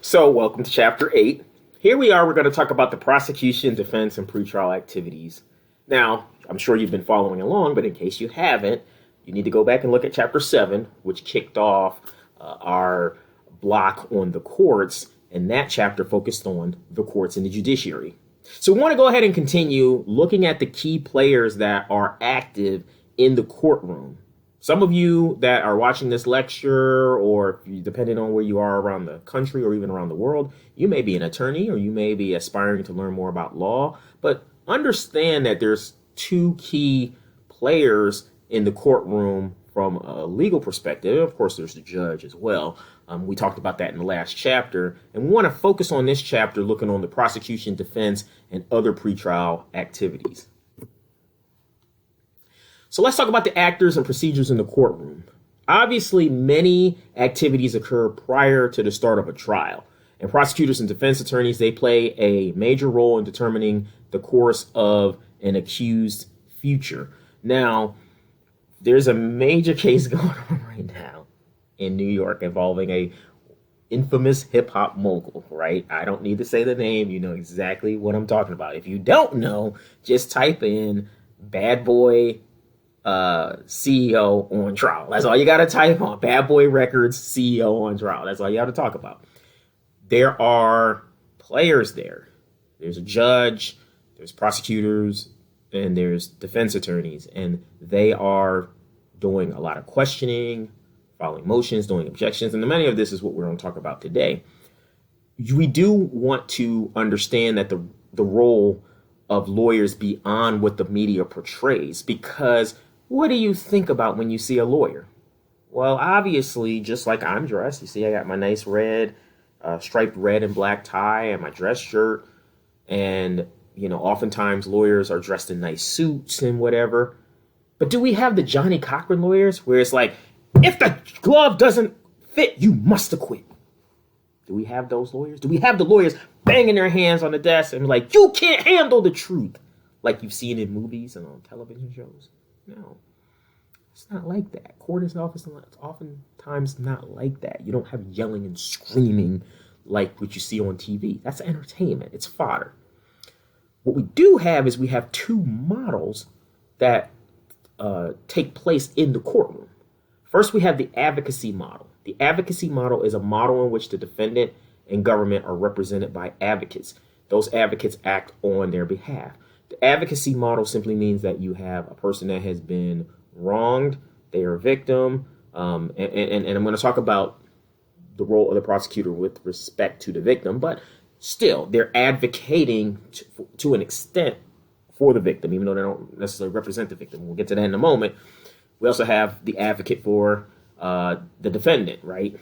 So, welcome to Chapter 8. Here we are, we're going to talk about the prosecution, defense, and pretrial activities. Now, I'm sure you've been following along, but in case you haven't, you need to go back and look at Chapter 7, which kicked off our block on the courts, and that chapter focused on the courts and the judiciary. So we want to go ahead and continue looking at the key players that are active in the courtroom. Some of you that are watching this lecture, or depending on where you are around the country or even around the world, you may be an attorney or you may be aspiring to learn more about law, but understand that there's two key players in the courtroom from a legal perspective. Of course, there's the judge as well. We talked about that in the last chapter, and we want to focus on this chapter looking on the prosecution, defense, and other pretrial activities. So let's talk about the actors and procedures in the courtroom. Obviously, many activities occur prior to the start of a trial, and prosecutors and defense attorneys, they play a major role in determining the course of an accused's future. Now, there's a major case going on right now in New York involving a infamous hip-hop mogul, right? I don't need to say the name. You know exactly what I'm talking about. If you don't know, just type in Bad Boy CEO on trial. That's all you got to type on. Bad Boy Records CEO on trial. That's all you have to talk about. There are players there. There's a judge, there's prosecutors, and there's defense attorneys, and they are doing a lot of questioning, filing motions, doing objections, and many of this is what we're going to talk about today. We do want to understand that the role of lawyers beyond what the media portrays, because what do you think about when you see a lawyer? Well, obviously, just like I'm dressed, you see I got my nice red, striped red and black tie and my dress shirt, and oftentimes lawyers are dressed in nice suits and whatever. But do we have the Johnny Cochran lawyers where it's like, if the glove doesn't fit, you must acquit? Do we have those lawyers? Do we have the lawyers banging their hands on the desk and like, you can't handle the truth, like you've seen in movies and on television shows? No, it's not like that. Court is oftentimes not like that. You don't have yelling and screaming like what you see on TV. That's entertainment. It's fodder. What we do have is we have two models that take place in the courtroom. First, we have the advocacy model. The advocacy model is a model in which the defendant and government are represented by advocates. Those advocates act on their behalf. The advocacy model simply means that you have a person that has been wronged, they are a victim, and I'm going to talk about the role of the prosecutor with respect to the victim, but still, they're advocating to an extent for the victim, even though they don't necessarily represent the victim. We'll get to that in a moment. We also have the advocate for the defendant, right?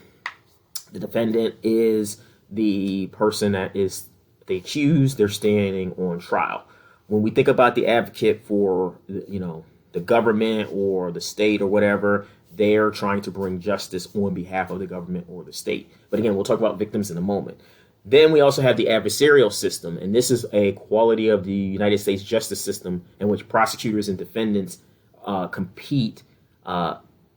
The defendant is the person that is the accused. They're standing on trial. When we think about the advocate for, the government or the state or whatever, they're trying to bring justice on behalf of the government or the state. But again, we'll talk about victims in a moment. Then we also have the adversarial system, and this is a quality of the United States justice system in which prosecutors and defendants compete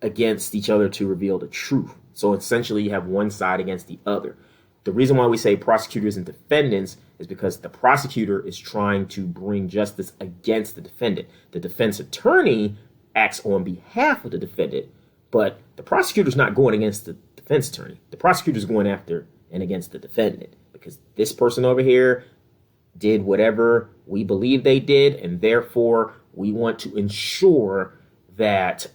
against each other to reveal the truth. So essentially, you have one side against the other. The reason why we say prosecutors and defendants is because the prosecutor is trying to bring justice against the defendant. The defense attorney acts on behalf of the defendant, but the prosecutor is not going against the defense attorney. The prosecutor is going after and against the defendant because this person over here did whatever we believe they did, and therefore we want to ensure that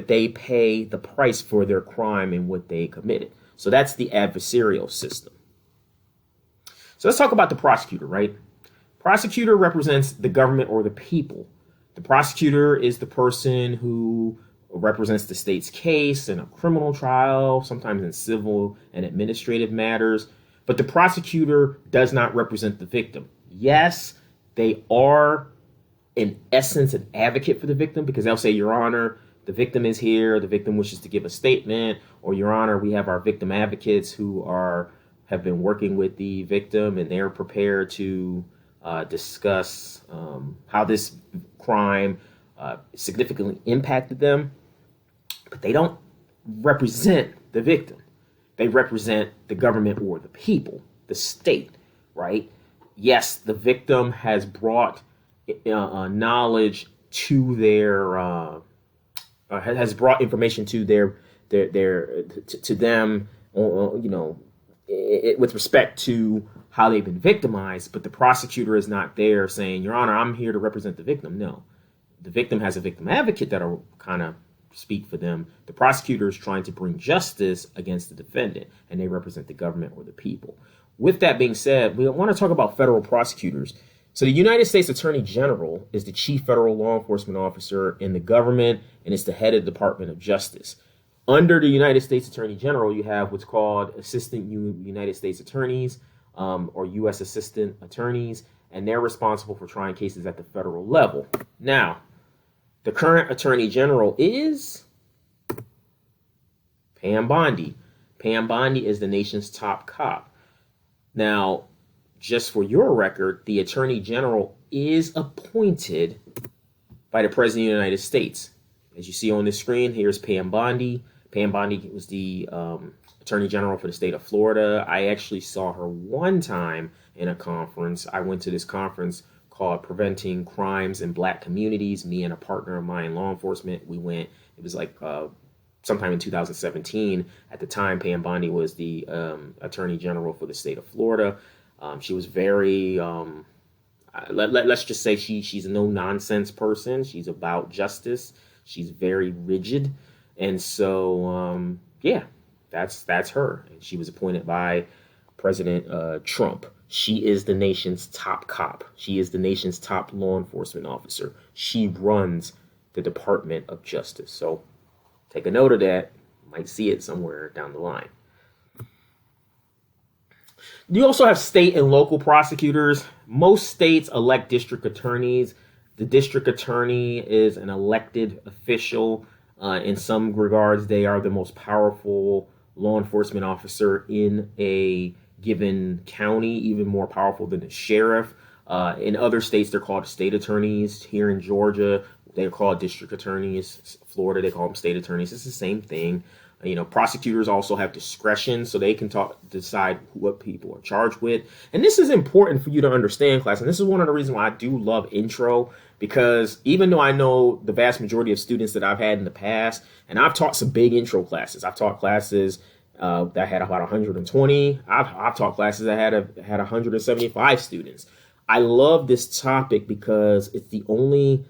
they pay the price for their crime and what they committed. So that's the adversarial system. So let's talk about the prosecutor, right? Prosecutor represents the government or the people. The prosecutor is the person who represents the state's case in a criminal trial, sometimes in civil and administrative matters. But the prosecutor does not represent the victim. Yes, they are, in essence, an advocate for the victim because they'll say, Your Honor, the victim is here, the victim wishes to give a statement, or Your Honor, we have our victim advocates who have been working with the victim and they're prepared to discuss how this crime significantly impacted them. But they don't represent the victim. they represent the government or the people, the state, right? Yes, the victim has brought knowledge to their has brought information to to them, with respect to how they've been victimized. But the prosecutor is not there saying, "Your Honor, I'm here to represent the victim." No, the victim has a victim advocate that'll kind of speak for them. The prosecutor is trying to bring justice against the defendant, and they represent the government or the people. With that being said, we want to talk about federal prosecutors. So the United States Attorney General is the chief federal law enforcement officer in the government and is the head of the Department of Justice. Under the United States Attorney General, you have what's called Assistant United States Attorneys, or U.S. Assistant Attorneys, and they're responsible for trying cases at the federal level. Now, the current Attorney General is Pam Bondi. Pam Bondi is the nation's top cop. Now, just for your record, the Attorney General is appointed by the President of the United States. As you see on the screen, here's Pam Bondi. Pam Bondi was the Attorney General for the state of Florida. I actually saw her one time in a conference. I went to this conference called Preventing Crimes in Black Communities. Me and a partner of mine in law enforcement, we went. It was like sometime in 2017. At the time, Pam Bondi was the Attorney General for the state of Florida. She was very, let's just say she's a no-nonsense person. She's about justice. She's very rigid. And so, that's her. And she was appointed by President Trump. She is the nation's top cop. She is the nation's top law enforcement officer. She runs the Department of Justice. So take a note of that. You might see it somewhere down the line. You also have state and local prosecutors. Most states elect district attorneys. The district attorney is an elected official. In some regards, they are the most powerful law enforcement officer in a given county, even more powerful than the sheriff. In other states, they're called state attorneys. Here in Georgia, they're called district attorneys. Florida, they call them state attorneys. It's the same thing. Prosecutors also have discretion, so they can decide what people are charged with. And this is important for you to understand, class. And this is one of the reasons why I do love intro, because even though I know the vast majority of students that I've had in the past, and I've taught some big intro classes. I've taught classes that had about 120. I've taught classes that had 175 students. I love this topic because it's the only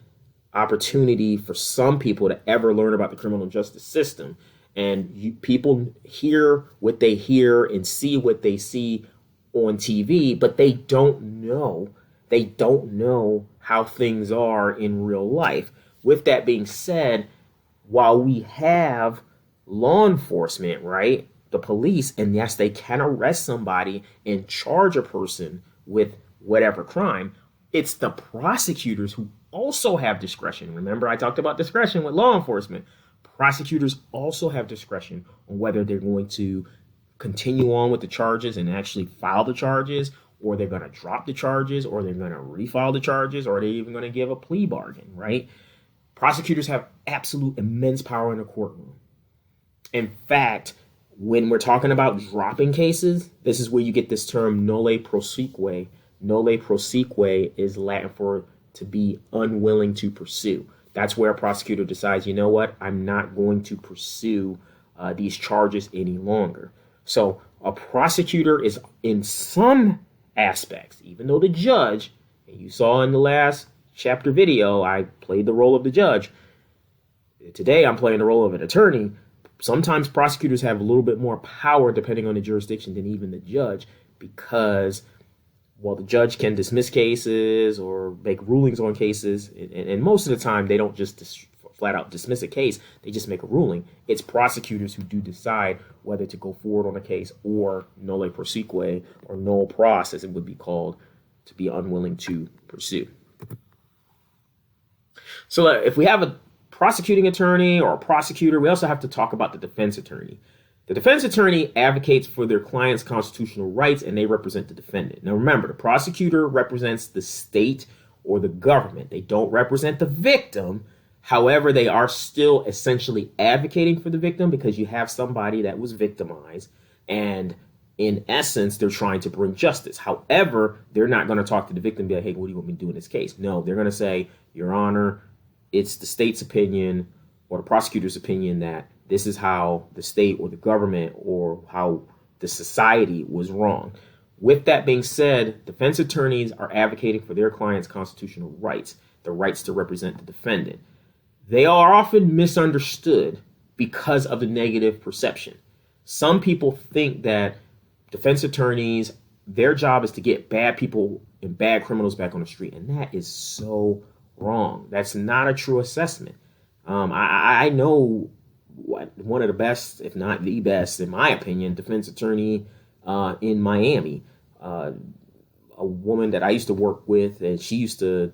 opportunity for some people to ever learn about the criminal justice system. And people hear what they hear and see what they see on TV, but they don't know. They don't know how things are in real life. With that being said, while we have law enforcement, right, the police, and yes, they can arrest somebody and charge a person with whatever crime, it's the prosecutors who also have discretion. Remember, I talked about discretion with law enforcement. Prosecutors also have discretion on whether they're going to continue on with the charges and actually file the charges, or they're going to drop the charges, or they're going to refile the charges, or they're even going to give a plea bargain, right? Prosecutors have absolute immense power in the courtroom. In fact, when we're talking about dropping cases, this is where you get this term nolle prosequi. Nolle prosequi is Latin for to be unwilling to pursue. That's where a prosecutor decides, you know what, I'm not going to pursue these charges any longer. So a prosecutor is, in some aspects, even though the judge, and you saw in the last chapter video, I played the role of the judge. Today, I'm playing the role of an attorney. Sometimes prosecutors have a little bit more power, depending on the jurisdiction, than even the judge, because while the judge can dismiss cases or make rulings on cases, and most of the time they don't just flat out dismiss a case, they just make a ruling. It's prosecutors who do decide whether to go forward on a case or nolle prosequi, or nolle pros, as it would be called, to be unwilling to pursue. So if we have a prosecuting attorney or a prosecutor, we also have to talk about the defense attorney. The defense attorney advocates for their client's constitutional rights, and they represent the defendant. Now remember, the prosecutor represents the state or the government. They don't represent the victim. However, they are still essentially advocating for the victim, because you have somebody that was victimized, And in essence, they're trying to bring justice. However, they're not going to talk to the victim and be like, hey, what do you want me to do in this case? No, they're going to say, Your Honor, it's the state's opinion or the prosecutor's opinion that this is how the state or the government or how the society was wrong. With that being said, defense attorneys are advocating for their clients' constitutional rights, the rights to represent the defendant. They are often misunderstood because of the negative perception. Some people think that defense attorneys, their job is to get bad people and bad criminals back on the street, and that is so wrong. That's not a true assessment. I know one of the best, if not the best, in my opinion, defense attorney in Miami. A woman that I used to work with, and she used to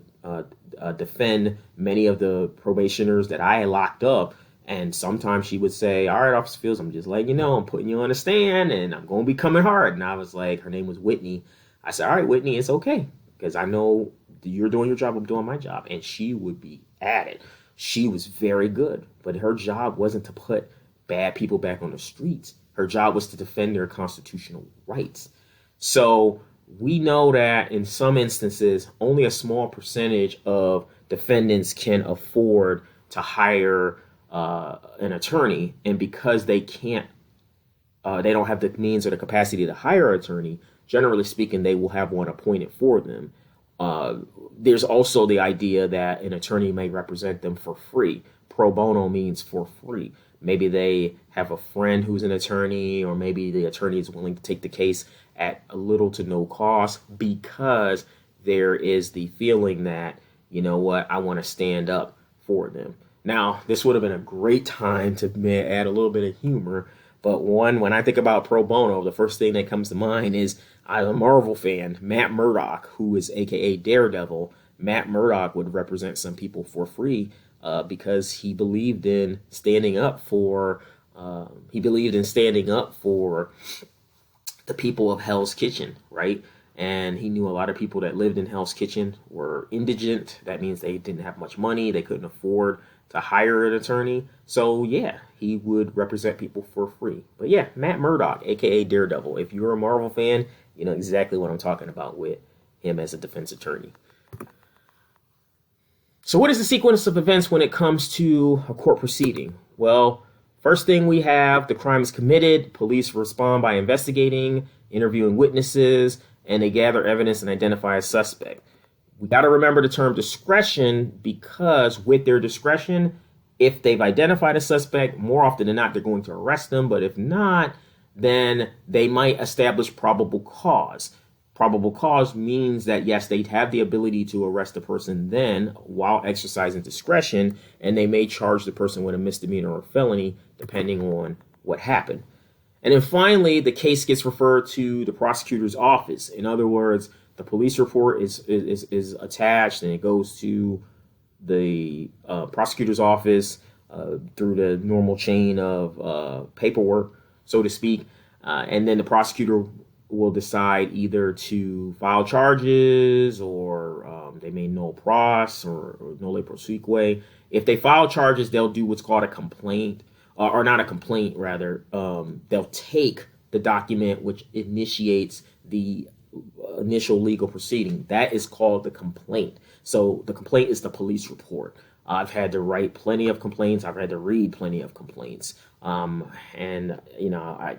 defend many of the probationers that I had locked up. And sometimes she would say, all right, Officer Fields, I'm just letting you know, I'm putting you on the stand and I'm going to be coming hard. And I was like, her name was Whitney. I said, all right, Whitney, it's okay. Because I know you're doing your job, I'm doing my job. And she would be at it. She was very good. But her job wasn't to put bad people back on the streets. Her job was to defend their constitutional rights. So we know that in some instances, only a small percentage of defendants can afford to hire an attorney, and because they can't, they don't have the means or the capacity to hire an attorney, generally speaking, they will have one appointed for them. There's also the idea that an attorney may represent them for free. Pro bono means for free. Maybe they have a friend who's an attorney, or maybe the attorney is willing to take the case at a little to no cost because there is the feeling that, you know what, I want to stand up for them. Now, this would have been a great time to add a little bit of humor, but when I think about pro bono, the first thing that comes to mind is I'm a Marvel fan, Matt Murdock, who is AKA Daredevil. Matt Murdock would represent some people for free because he believed in standing up for the people of Hell's Kitchen, right? And he knew a lot of people that lived in Hell's Kitchen were indigent. That means they didn't have much money. They couldn't afford to hire an attorney. So yeah, he would represent people for free. But yeah, Matt Murdock, aka Daredevil. If you're a Marvel fan, you know exactly what I'm talking about with him as a defense attorney. So what is the sequence of events when it comes to a court proceeding? Well, first thing we have, the crime is committed. Police respond by investigating, interviewing witnesses, and they gather evidence and identify a suspect. We got to remember the term discretion because with their discretion, if they've identified a suspect, more often than not, they're going to arrest them. But if not, then they might establish probable cause. Probable cause means that, yes, they'd have the ability to arrest the person then while exercising discretion, and they may charge the person with a misdemeanor or felony, depending on what happened. And then finally, the case gets referred to the prosecutor's office. In other words, the police report is attached and it goes to the prosecutor's office through the normal chain of paperwork, so to speak. And then the prosecutor will decide either to file charges or they may null pros or nolle prosequi. If they file charges, they'll do what's called a complaint, or not a complaint, rather. They'll take the document which initiates the initial legal proceeding. That is called the complaint. So the complaint is the police report. I've had to write plenty of complaints. I've had to read plenty of complaints. And, you know,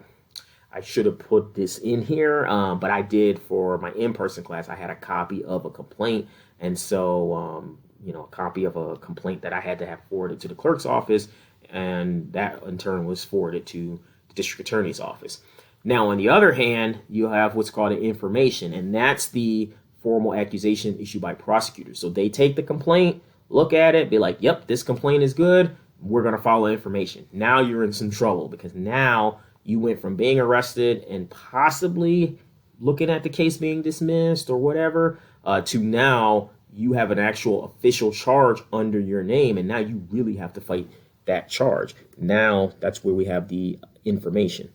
I should have put this in here, but I did for my in-person class. I had a copy of a complaint. And so, you know, a copy of a complaint that I had to have forwarded to the clerk's office. And that in turn was forwarded to the district attorney's office. Now, on the other hand, you have what's called an information, and that's the formal accusation issued by prosecutors. So they take the complaint, look at it, be like, yep, this complaint is good. We're going to follow information. Now you're in some trouble because now you went from being arrested and possibly looking at the case being dismissed or whatever to now you have an actual official charge under your name, and now you really have to fight that charge. Now that's where we have the information.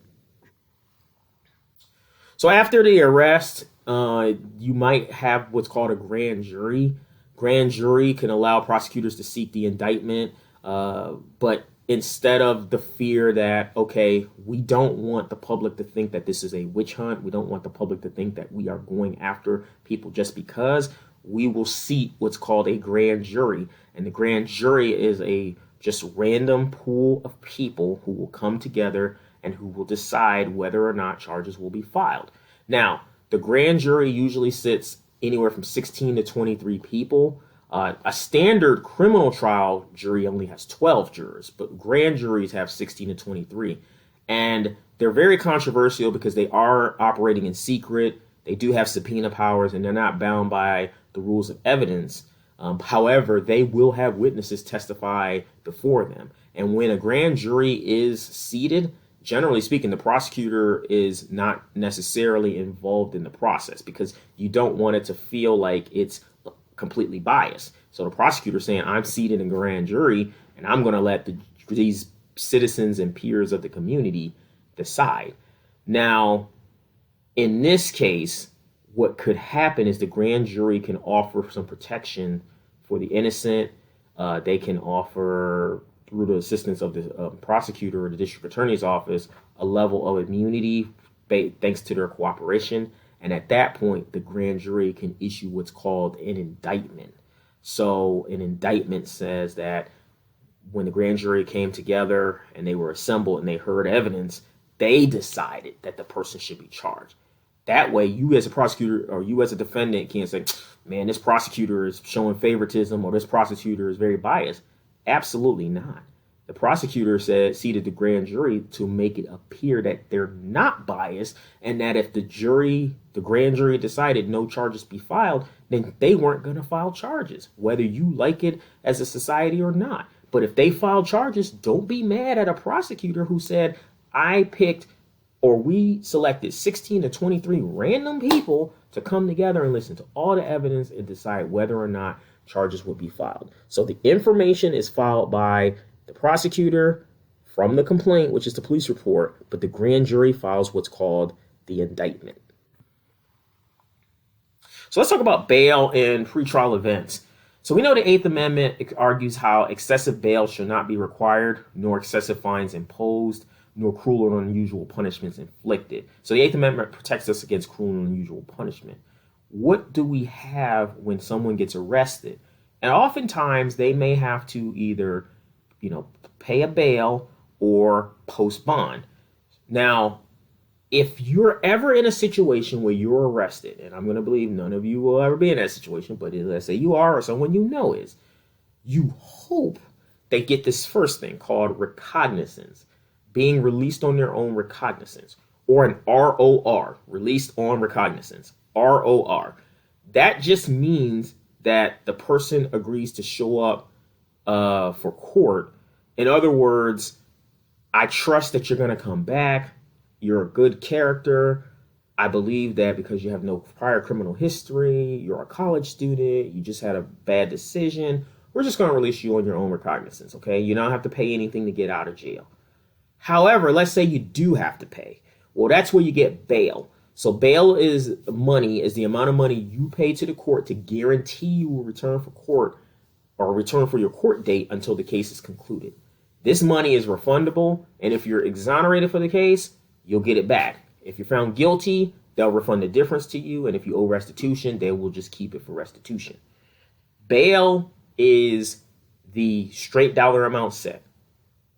So after the arrest, you might have what's called a grand jury. Grand jury can allow prosecutors to seek the indictment, but instead of the fear that, okay, we don't want the public to think that this is a witch hunt. We don't want the public to think that we are going after people just because. We will seat what's called a grand jury. And the grand jury is a just random pool of people who will come together and who will decide whether or not charges will be filed. Now, the grand jury usually sits anywhere from 16 to 23 people. A standard criminal trial jury only has 12 jurors, but grand juries have 16 to 23. And they're very controversial because they are operating in secret. They do have subpoena powers, and they're not bound by the rules of evidence. However, they will have witnesses testify before them. And when a grand jury is seated, generally speaking, the prosecutor is not necessarily involved in the process because you don't want it to feel like it's completely biased. So the prosecutor saying, I'm seated in grand jury and I'm going to let these citizens and peers of the community decide. Now, in this case, what could happen is the grand jury can offer some protection for the innocent. They can offer, through the assistance of the prosecutor or the district attorney's office, a level of immunity thanks to their cooperation. And at that point, the grand jury can issue what's called an indictment. So an indictment says that when the grand jury came together and they were assembled and they heard evidence, they decided that the person should be charged. That way, you as a prosecutor or you as a defendant can't say, man, this prosecutor is showing favoritism or this prosecutor is very biased. Absolutely not. The prosecutor seated the grand jury to make it appear that they're not biased and that if the grand jury decided no charges be filed, then they weren't going to file charges, whether you like it as a society or not. But if they file charges, don't be mad at a prosecutor who said, we selected 16 to 23 random people to come together and listen to all the evidence and decide whether or not charges will be filed. So the information is filed by the prosecutor from the complaint, which is the police report, but the grand jury files what's called the indictment. So let's talk about bail in pretrial events. So we know the Eighth Amendment argues how excessive bail should not be required, nor excessive fines imposed, nor cruel or unusual punishments inflicted. So the Eighth Amendment protects us against cruel and unusual punishment. What do we have when someone gets arrested? And oftentimes they may have to either, pay a bail or post bond. Now, if you're ever in a situation where you're arrested, and I'm going to believe none of you will ever be in that situation, but let's say you are or someone you know is, you hope they get this first thing called recognizance, being released on their own recognizance, or an ROR, released on recognizance, ROR. That just means that the person agrees to show up for court. In other words, I trust that you're going to come back. You're a good character. I believe that because you have no prior criminal history, you're a college student, you just had a bad decision, we're just going to release you on your own recognizance, okay? You don't have to pay anything to get out of jail. However, let's say you do have to pay. Well, that's where you get bail. So bail is the amount of money you pay to the court to guarantee you will return for court or return for your court date until the case is concluded. This money is refundable, and if you're exonerated for the case, you'll get it back. If you're found guilty, they'll refund the difference to you, and if you owe restitution, they will just keep it for restitution. Bail is the straight dollar amount set.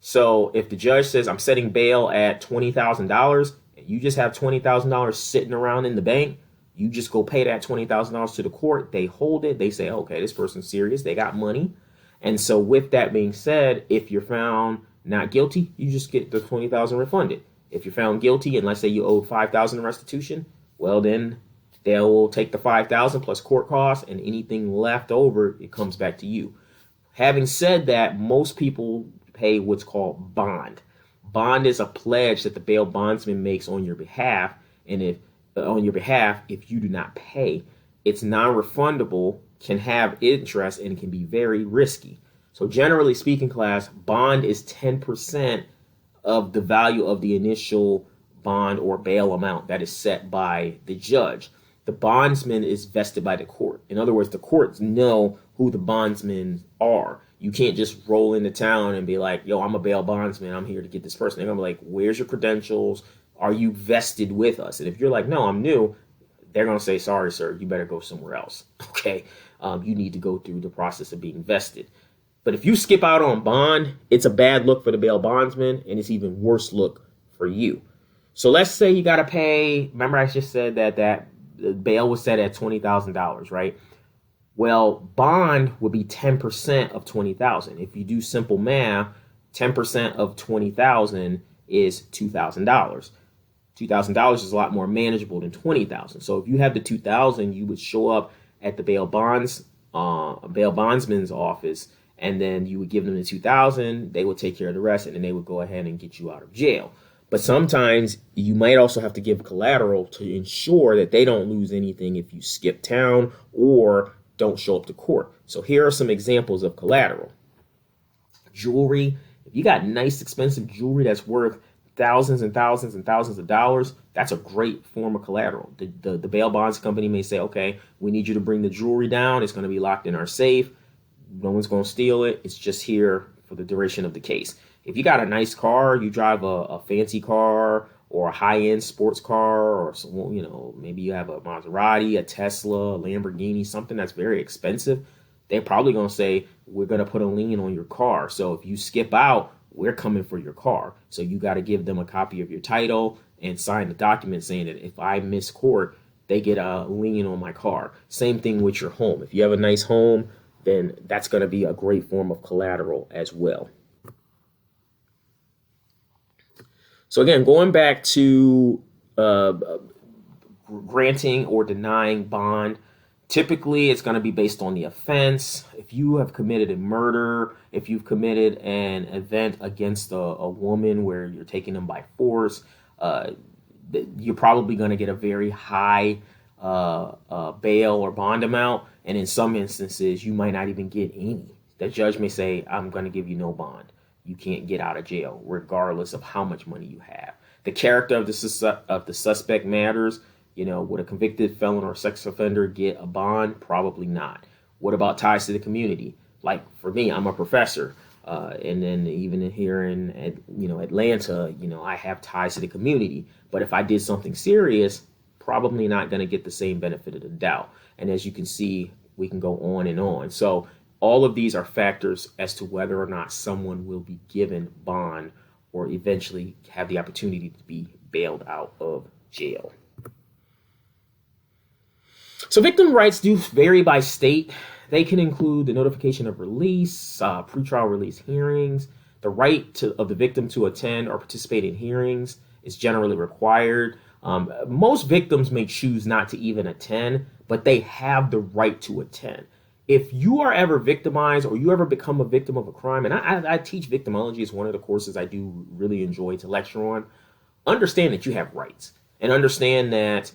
So if the judge says, I'm setting bail at $20,000, and you just have $20,000 sitting around in the bank, you just go pay that $20,000 to the court. They hold it. They say, okay, this person's serious. They got money. And so with that being said, if you're found not guilty, you just get the $20,000 refunded. If you're found guilty, and let's say you owe $5,000 in restitution, well, then they'll take the $5,000 plus court costs, and anything left over, it comes back to you. Having said that, most people pay what's called bond. Bond is a pledge that the bail bondsman makes on your behalf, and if you do not pay, it's non-refundable, can have interest, and can be very risky. So generally speaking, class, bond is 10% of the value of the initial bond or bail amount that is set by the judge. The bondsman is vested by the court. In other words, the courts know who the bondsmen are. You can't just roll into town and be like, yo, I'm a bail bondsman. I'm here to get this person. They're going to be like, where's your credentials? Are you vested with us? And if you're like, no, I'm new, they're going to say, sorry, sir, you better go somewhere else. Okay. You need to go through the process of being vested. But if you skip out on bond, it's a bad look for the bail bondsman, and it's even worse look for you. So let's say you got to pay. Remember, I just said that the bail was set at $20,000, right? Well, bond would be 10% of 20,000. If you do simple math, 10% of 20,000 is $2,000. $2,000 is a lot more manageable than 20,000. So if you have the 2,000, you would show up at the bail bondsman's office, and then you would give them the 2,000. They would take care of the rest, and then they would go ahead and get you out of jail. But sometimes you might also have to give collateral to ensure that they don't lose anything if you skip town or don't show up to court. So here are some examples of collateral. Jewelry. If you got nice, expensive jewelry that's worth thousands and thousands and thousands of dollars, that's a great form of collateral. The bail bonds company may say, okay, we need you to bring the jewelry down. It's going to be locked in our safe. No one's going to steal it. It's just here for the duration of the case. If you got a nice car, you drive a fancy car or a high-end sports car, or maybe you have a Maserati, a Tesla, a Lamborghini, something that's very expensive, they're probably going to say, we're going to put a lien on your car. So if you skip out, we're coming for your car. So you got to give them a copy of your title and sign the document saying that if I miss court, they get a lien on my car. Same thing with your home. If you have a nice home, then that's going to be a great form of collateral as well. So again, going back to granting or denying bond, typically it's going to be based on the offense. If you have committed a murder, if you've committed an event against a woman where you're taking them by force, you're probably going to get a very high bail or bond amount. And in some instances, you might not even get any. The judge may say, I'm going to give you no bond. You can't get out of jail, regardless of how much money you have. The character of the suspect matters. Would a convicted felon or sex offender get a bond? Probably not. What about ties to the community? Like for me, I'm a professor. And then even here in Atlanta, I have ties to the community. But if I did something serious, probably not going to get the same benefit of the doubt. And as you can see, we can go on and on. So all of these are factors as to whether or not someone will be given bond or eventually have the opportunity to be bailed out of jail. So victim rights do vary by state. They can include the notification of release, pretrial release hearings. The right of the victim to attend or participate in hearings is generally required. Most victims may choose not to even attend, but they have the right to attend. If you are ever victimized or you ever become a victim of a crime, and I teach victimology, it's one of the courses I do really enjoy to lecture on, understand that you have rights and understand that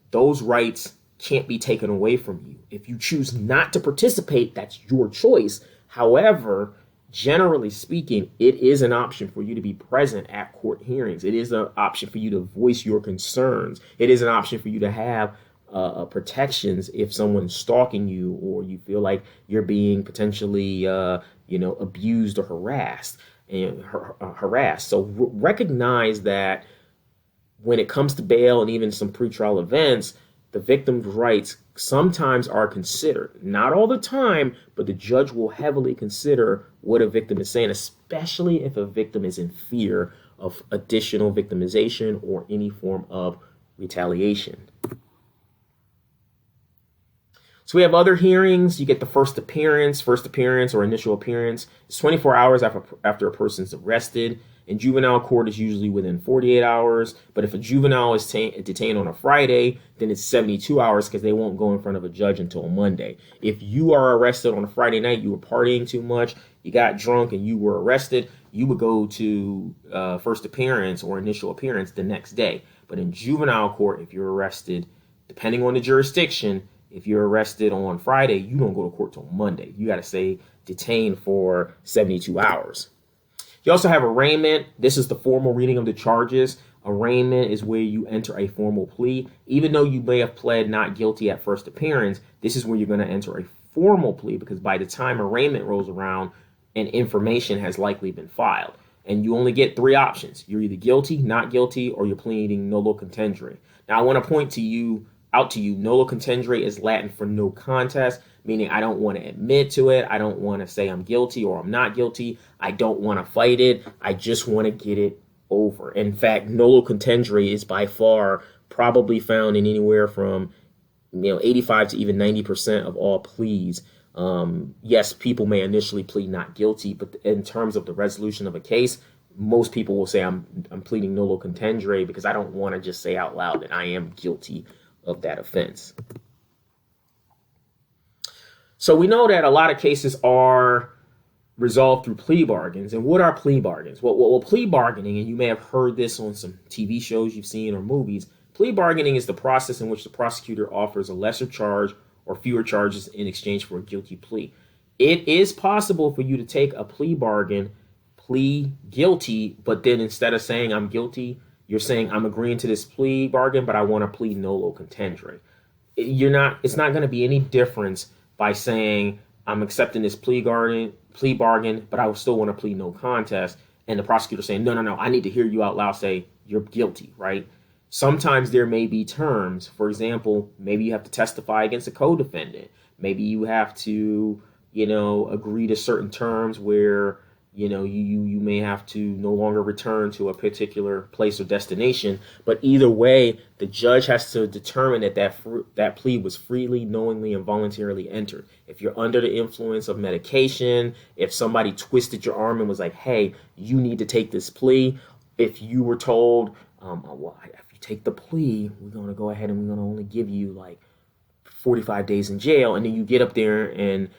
those rights can't be taken away from you. If you choose not to participate, that's your choice. However, generally speaking, it is an option for you to be present at court hearings. It is an option for you to voice your concerns. It is an option for you to have protections if someone's stalking you or you feel like you're being potentially, abused or harassed. So recognize that when it comes to bail and even some pretrial events, the victim's rights sometimes are considered. Not all the time, but the judge will heavily consider what a victim is saying, especially if a victim is in fear of additional victimization or any form of retaliation. So we have other hearings. You get the first appearance or initial appearance. It's 24 hours after a person's arrested. In juvenile court, it's usually within 48 hours. But if a juvenile is detained on a Friday, then it's 72 hours because they won't go in front of a judge until Monday. If you are arrested on a Friday night, you were partying too much, you got drunk and you were arrested, you would go to first appearance or initial appearance the next day. But in juvenile court, if you're arrested, depending on the jurisdiction, if you're arrested on Friday, you don't go to court till Monday. You got to stay detained for 72 hours. You also have arraignment. This is the formal reading of the charges. Arraignment is where you enter a formal plea. Even though you may have pled not guilty at first appearance, this is where you're going to enter a formal plea because by the time arraignment rolls around, and information has likely been filed. And you only get three options. You're either guilty, not guilty, or you're pleading nolo contendere. Now, I want to point out to you, nolo contendere is Latin for no contest, meaning I don't want to admit to it. I don't want to say I'm guilty or I'm not guilty. I don't want to fight it. I just want to get it over. In fact, nolo contendere is by far probably found in anywhere from 85 to even 90% of all pleas. Yes, people may initially plead not guilty, but in terms of the resolution of a case, most people will say I'm pleading nolo contendere because I don't want to just say out loud that I am guilty of that offense. So we know that a lot of cases are resolved through plea bargains. And what are plea bargains? Well, plea bargaining, and you may have heard this on some TV shows you've seen or movies, plea bargaining is the process in which the prosecutor offers a lesser charge or fewer charges in exchange for a guilty plea. It is possible for you to take a plea bargain, plea guilty, but then instead of saying I'm guilty, you're saying I'm agreeing to this plea bargain, but I want to plead nolo contendere. It's not going to be any difference by saying I'm accepting this plea bargain, but I still want to plead no contest, and the prosecutor saying, no, I need to hear you out loud say you're guilty, right? Sometimes there may be terms. For example, maybe you have to testify against a co-defendant. Maybe you have to, agree to certain terms where, you may have to no longer return to a particular place or destination. But either way, the judge has to determine that plea was freely, knowingly, and voluntarily entered. If you're under the influence of medication, if somebody twisted your arm and was like, hey, you need to take this plea, if you were told, if you take the plea, we're going to go ahead and we're going to only give you like 45 days in jail. And then you get up there and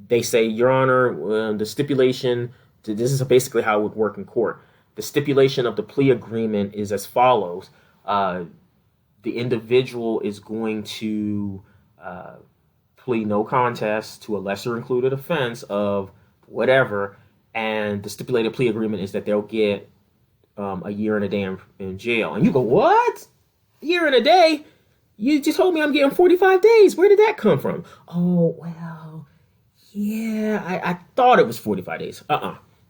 they say, Your Honor, the stipulation, this is basically how it would work in court. The stipulation of the plea agreement is as follows. The individual is going to plead no contest to a lesser included offense of whatever. And the stipulated plea agreement is that they'll get a year and a day in jail. And you go, what? A year and a day? You just told me I'm getting 45 days. Where did that come from? Oh, well, yeah, I thought it was 45 days.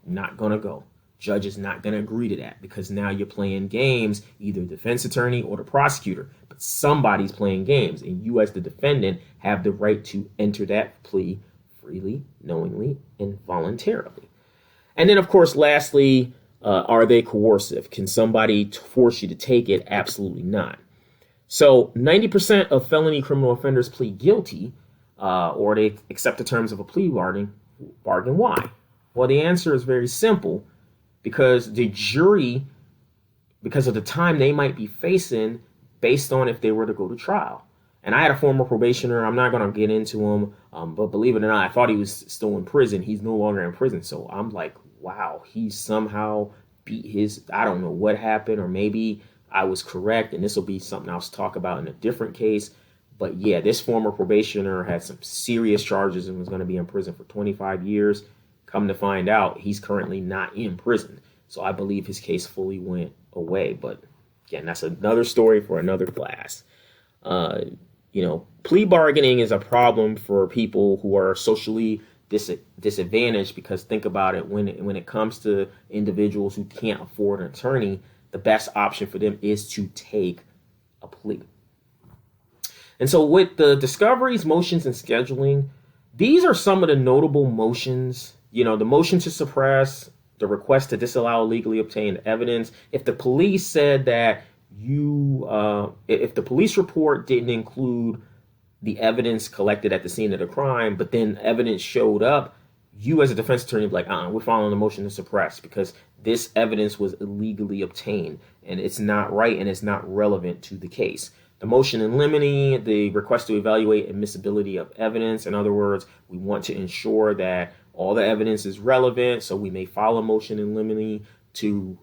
Not going to go. Judge is not going to agree to that because now you're playing games, either the defense attorney or the prosecutor. But somebody's playing games, and you as the defendant have the right to enter that plea freely, knowingly, and voluntarily. And then, of course, lastly, are they coercive? Can somebody force you to take it? Absolutely not. So 90% of felony criminal offenders plead guilty or they accept the terms of a plea bargain. Why? Well, the answer is very simple. Because the jury, because of the time they might be facing based on if they were to go to trial. And I had a former probationer. I'm not going to get into him, but believe it or not, I thought he was still in prison. He's no longer in prison. So I'm like, wow, he somehow beat his, I don't know what happened, or maybe I was correct. And this will be something I'll talk about in a different case. But yeah, this former probationer had some serious charges and was going to be in prison for 25 years. Come to find out, he's currently not in prison. So I believe his case fully went away. But again, that's another story for another class. Plea bargaining is a problem for people who are socially disadvantaged because think about it, when it comes to individuals who can't afford an attorney, the best option for them is to take a plea. And so with the discoveries, motions, and scheduling, these are some of the notable motions. The motion to suppress, the request to disallow legally obtained evidence. If the police said that if the police report didn't include the evidence collected at the scene of the crime, but then evidence showed up, you as a defense attorney be like, we're following the motion to suppress because this evidence was illegally obtained and it's not right and it's not relevant to the case. The motion in limine, the request to evaluate admissibility of evidence. In other words, we want to ensure that all the evidence is relevant, so we may file a motion in limine to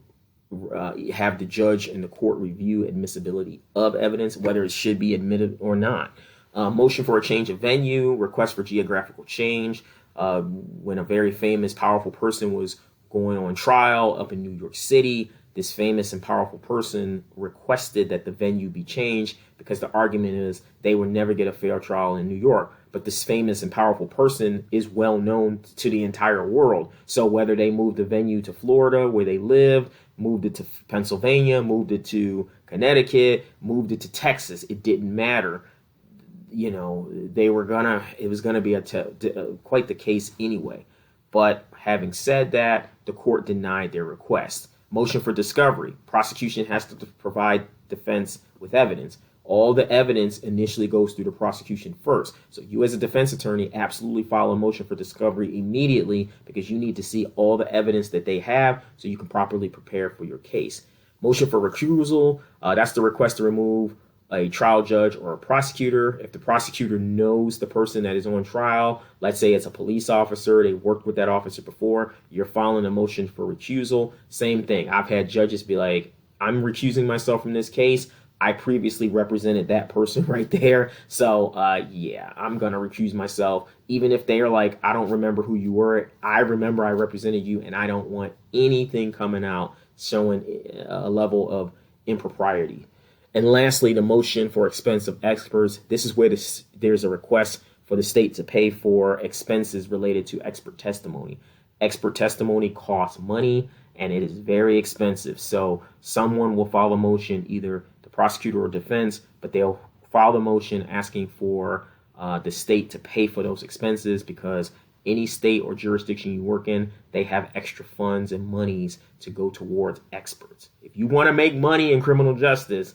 have the judge and the court review admissibility of evidence, whether it should be admitted or not. Motion for a change of venue, request for geographical change. When a very famous, powerful person was going on trial up in New York City, this famous and powerful person requested that the venue be changed because the argument is they would never get a fair trial in New York. but this famous and powerful person is well known to the entire world. So whether they moved the venue to Florida where they lived, moved it to Pennsylvania, moved it to Connecticut, moved it to Texas, it didn't matter. You know, it was gonna be quite the case anyway. But having said that, the court denied their request. Motion for discovery. Prosecution has to provide defense with evidence. All the evidence initially goes through the prosecution first. So you as a defense attorney absolutely file a motion for discovery immediately because you need to see all the evidence that they have so you can properly prepare for your case. Motion for recusal. That's the request to remove a trial judge or a prosecutor. If the prosecutor knows the person that is on trial, let's say it's a police officer, they worked with that officer before, you're filing a motion for recusal. Same thing. I've had judges be like, I'm recusing myself from this case. I previously represented that person right there. So, yeah, I'm going to recuse myself. Even if they are like, I don't remember who you were. I remember I represented you, and I don't want anything coming out showing a level of impropriety. And lastly, the motion for expense of experts. This is where there's a request for the state to pay for expenses related to expert testimony. Expert testimony costs money, and it is very expensive. So someone will file a motion, either the prosecutor or defense, but they'll file the motion asking for the state to pay for those expenses because any state or jurisdiction you work in, they have extra funds and monies to go towards experts. If you want to make money in criminal justice,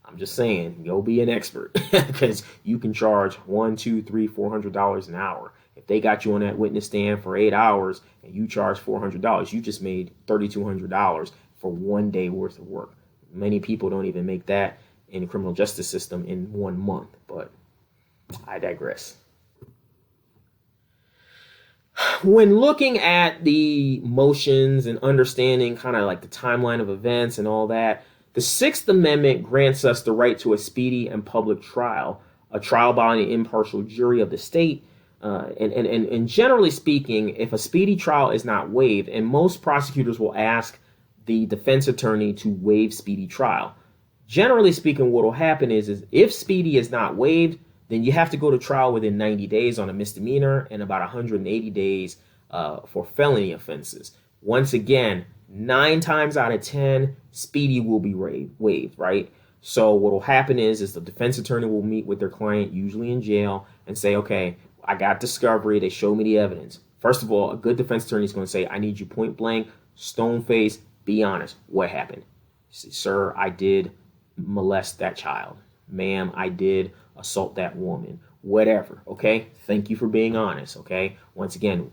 I'm just saying, go be an expert because you can charge $100, $200, $300, $400 an hour. If they got you on that witness stand for 8 hours and you charge $400, you just made $3,200 for 1 day worth of work. Many people don't even make that in the criminal justice system in 1 month, but I digress. When looking at the motions and understanding kind of like the timeline of events and all that, the Sixth Amendment grants us the right to a speedy and public trial, a trial by an impartial jury of the state. And generally speaking, if a speedy trial is not waived, and most prosecutors will ask the defense attorney to waive speedy trial. Generally speaking, what will happen is if speedy is not waived, then you have to go to trial within 90 days on a misdemeanor and about 180 days for felony offenses. Once again, 9 times out of 10, speedy will be waived, right? So what will happen is the defense attorney will meet with their client, usually in jail, and say, okay, I got discovery. They show me the evidence. First of all, a good defense attorney is going to say, I need you point blank, stone face, be honest. What happened? Say, sir, I did molest that child. Ma'am, I did assault that woman. Whatever, okay? Thank you for being honest, okay? Once again,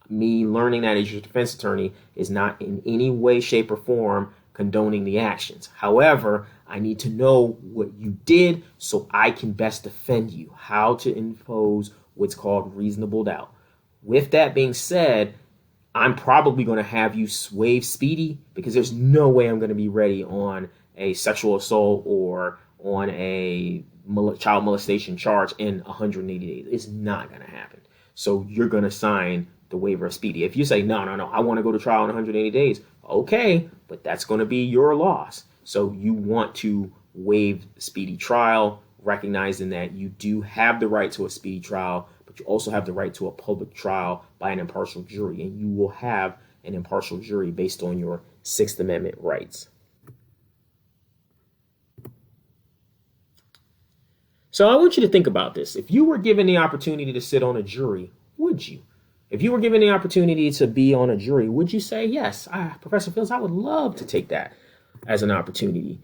me learning that as your defense attorney is not in any way, shape, or form condoning the actions. However, I need to know what you did so I can best defend you, how to impose what's called reasonable doubt. With that being said, I'm probably going to have you waive speedy because there's no way I'm going to be ready on a sexual assault or on a child molestation charge in 180 days. It's not going to happen. So you're going to sign the waiver of speedy. If you say, no, I want to go to trial in 180 days, okay, but that's going to be your loss. So you want to waive speedy trial, recognizing that you do have the right to a speedy trial, but you also have the right to a public trial by an impartial jury, and you will have an impartial jury based on your Sixth Amendment rights. So I want you to think about this. If you were given the opportunity to sit on a jury, would you? If you were given the opportunity to be on a jury, would you say, yes, Professor Fields, I would love to take that as an opportunity?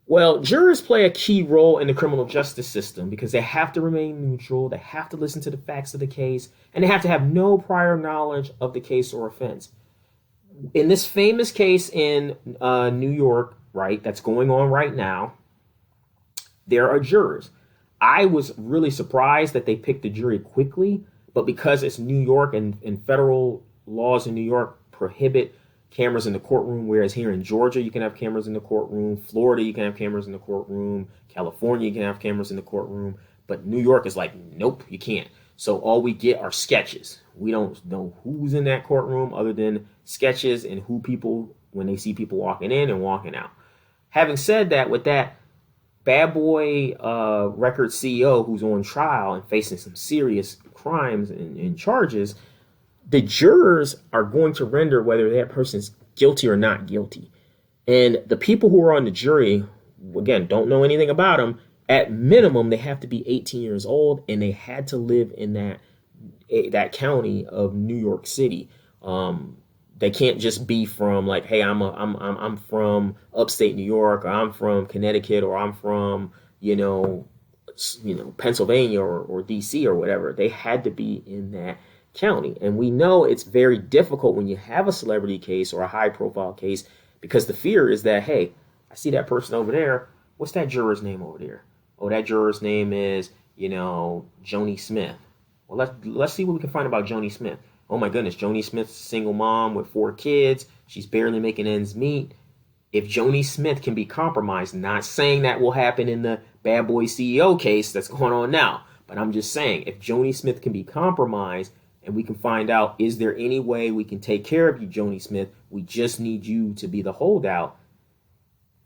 Well, jurors play a key role in the criminal justice system because they have to remain neutral, they have to listen to the facts of the case, and they have to have no prior knowledge of the case or offense. In this famous case in New York, right, that's going on right now, there are jurors. I was really surprised that they picked the jury quickly, but because it's New York and federal laws in New York prohibit cameras in the courtroom, whereas here in Georgia, you can have cameras in the courtroom. Florida, you can have cameras in the courtroom. California, you can have cameras in the courtroom. But New York is like, nope, you can't. So all we get are sketches. We don't know who's in that courtroom other than sketches and who people, when they see people walking in and walking out. Having said that, with that, bad boy record CEO who's on trial and facing some serious crimes and charges, the jurors are going to render whether that person's guilty or not guilty. And the people who are on the jury, again, don't know anything about them. At minimum, they have to be 18 years old, and they had to live in that county of New York City. They can't just be from like, hey, I'm from upstate New York, or I'm from Connecticut, or I'm from Pennsylvania or DC or whatever. They had to be in that county, and we know it's very difficult when you have a celebrity case or a high profile case, because the fear is that, hey, I see that person over there. What's that juror's name over there? Oh, that juror's name is, Joni Smith. Well, let's see what we can find about Joni Smith. Oh my goodness, Joni Smith's a single mom with 4 kids. She's barely making ends meet. If Joni Smith can be compromised, not saying that will happen in the bad boy CEO case that's going on now, but I'm just saying, if Joni Smith can be compromised and we can find out, is there any way we can take care of you, Joni Smith? We just need you to be the holdout.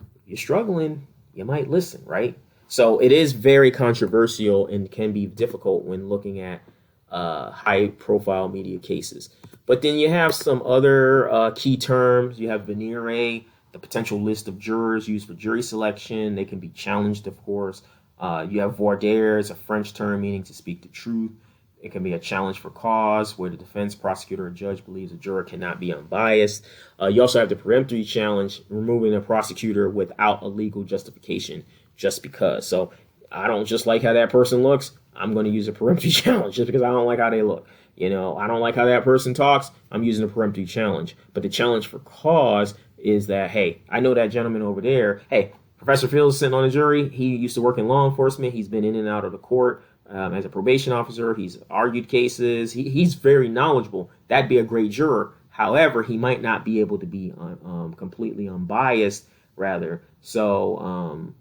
If you're struggling, you might listen, right? So it is very controversial and can be difficult when looking at high-profile media cases. But then you have some other key terms. You have venire, the potential list of jurors used for jury selection. They can be challenged, of course. You have voir dire, a French term meaning to speak the truth. It can be a challenge for cause, where the defense, prosecutor, or judge believes a juror cannot be unbiased. You also have the peremptory challenge, removing a prosecutor without a legal justification, just because. So I don't just like how that person looks, I'm going to use a peremptory challenge just because I don't like how they look. I don't like how that person talks, I'm using a peremptory challenge. But the challenge for cause is that, hey, I know that gentleman over there. Hey, Professor Fields sitting on the jury. He used to work in law enforcement. He's been in and out of the court as a probation officer. He's argued cases. He's very knowledgeable. That'd be a great juror. However, he might not be able to be completely unbiased, rather. So,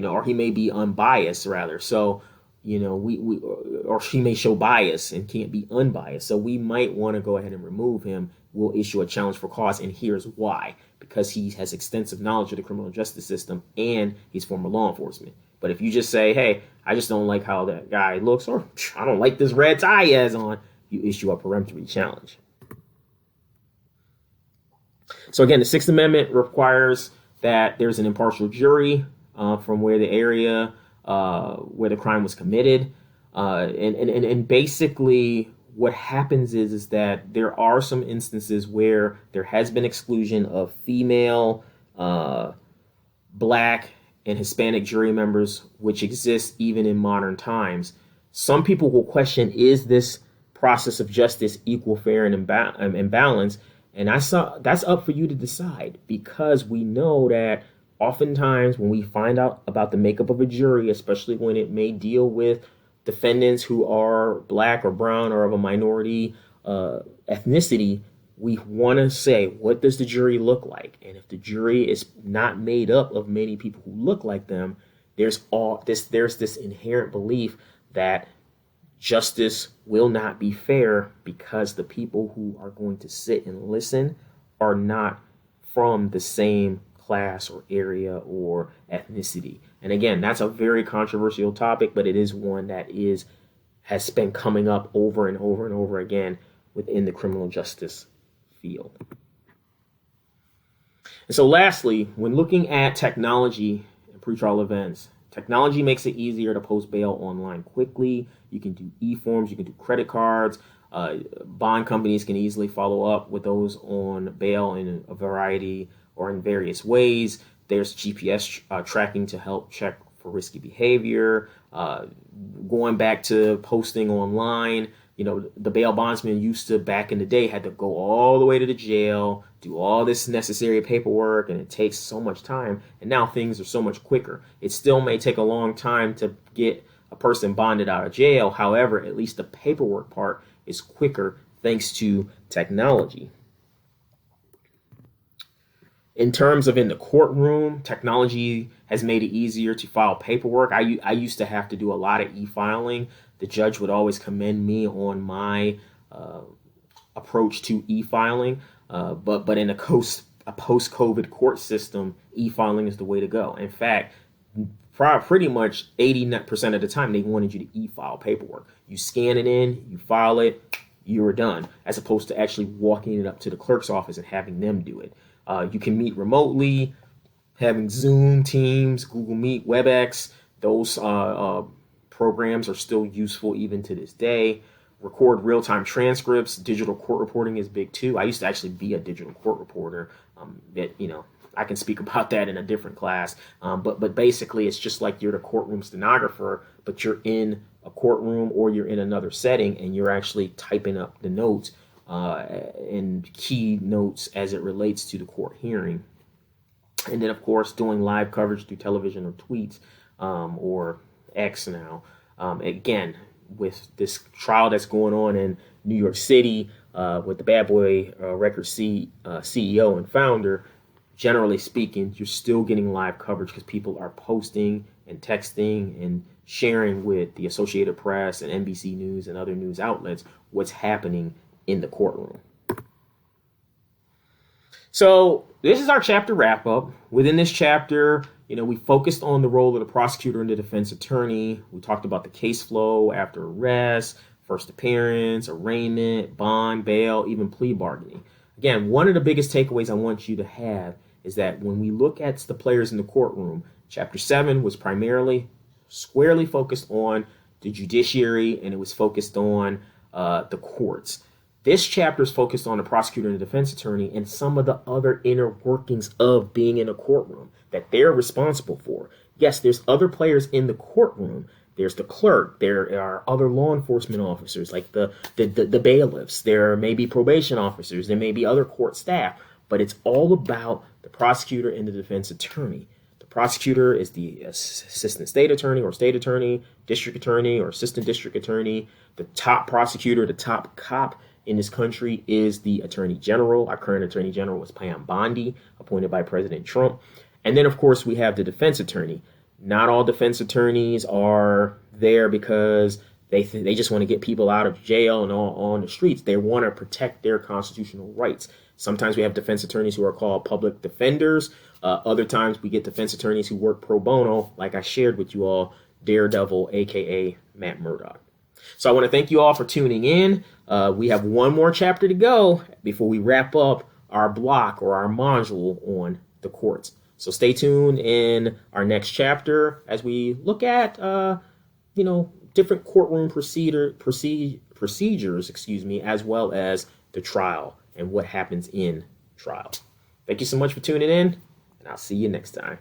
or he may be unbiased, rather. So, or she may show bias and can't be unbiased. So we might want to go ahead and remove him. We'll issue a challenge for cause, and here's why. Because he has extensive knowledge of the criminal justice system and he's former law enforcement. But if you just say, hey, I just don't like how that guy looks, or I don't like this red tie he has on, you issue a peremptory challenge. So again, the Sixth Amendment requires that there's an impartial jury from where the area where the crime was committed. And basically what happens is that there are some instances where there has been exclusion of female, black, and Hispanic jury members, which exists even in modern times. Some people will question, is this process of justice equal, fair, and balanced? And that's up for you to decide, because we know that oftentimes when we find out about the makeup of a jury, especially when it may deal with defendants who are black or brown or of a minority ethnicity, we want to say, what does the jury look like? And if the jury is not made up of many people who look like them, there's this inherent belief that justice will not be fair, because the people who are going to sit and listen are not from the same class or area or ethnicity. And again, that's a very controversial topic, but it is one that has been coming up over and over and over again within the criminal justice field. And so lastly, when looking at technology and pretrial events, technology makes it easier to post bail online quickly. You can do e-forms, you can do credit cards. Bond companies can easily follow up with those on bail in a variety or in various ways. There's GPS tracking to help check for risky behavior. Going back to posting online, the bail bondsman used to, back in the day, had to go all the way to the jail, do all this necessary paperwork, and it takes so much time. And now things are so much quicker. It still may take a long time to get a person bonded out of jail. However, at least the paperwork part is quicker thanks to technology. In terms of in the courtroom, technology has made it easier to file paperwork. I used to have to do a lot of e-filing. The judge would always commend me on my approach to e-filing. But in a post-COVID court system, e-filing is the way to go. In fact, pretty much 80% of the time they wanted you to e-file paperwork. You scan it in, you file it, you were done, as opposed to actually walking it up to the clerk's office and having them do it. You can meet remotely, having Zoom, Teams, Google Meet, WebEx. Those programs are still useful even to this day. Record real-time transcripts. Digital court reporting is big too. I used to actually be a digital court reporter. I can speak about that in a different class. But basically, it's just like you're the courtroom stenographer, but you're in a courtroom or you're in another setting, and you're actually typing up the notes and key notes as it relates to the court hearing. And then, of course, doing live coverage through television or tweets or X now. Again, with this trial that's going on in New York City with the Bad Boy Records CEO and founder, generally speaking, you're still getting live coverage because people are posting and texting and sharing with the Associated Press and NBC News and other news outlets what's happening in the courtroom. So this is our chapter wrap up. Within this chapter, we focused on the role of the prosecutor and the defense attorney. We talked about the case flow after arrest, first appearance, arraignment, bond, bail, even plea bargaining. Again, one of the biggest takeaways I want you to have is that when we look at the players in the courtroom, Chapter 7 was primarily squarely focused on the judiciary, and it was focused on the courts. This chapter is focused on the prosecutor and the defense attorney and some of the other inner workings of being in a courtroom that they're responsible for. Yes, there's other players in the courtroom. There's the clerk. There are other law enforcement officers like the bailiffs. There may be probation officers. There may be other court staff. But it's all about the prosecutor and the defense attorney. The prosecutor is the assistant state attorney or state attorney, district attorney or assistant district attorney. The top prosecutor, the top cop in this country is the attorney general. Our current attorney general was Pam Bondi, appointed by President Trump. And then, of course, we have the defense attorney. Not all defense attorneys are there because they just want to get people out of jail and on the streets. They want to protect their constitutional rights. Sometimes we have defense attorneys who are called public defenders. Other times we get defense attorneys who work pro bono, like I shared with you all, Daredevil, a.k.a. Matt Murdock. So I want to thank you all for tuning in. We have one more chapter to go before we wrap up our block or our module on the courts. So stay tuned in our next chapter as we look at, different courtroom procedures, as well as the trial and what happens in trial. Thank you so much for tuning in, and I'll see you next time.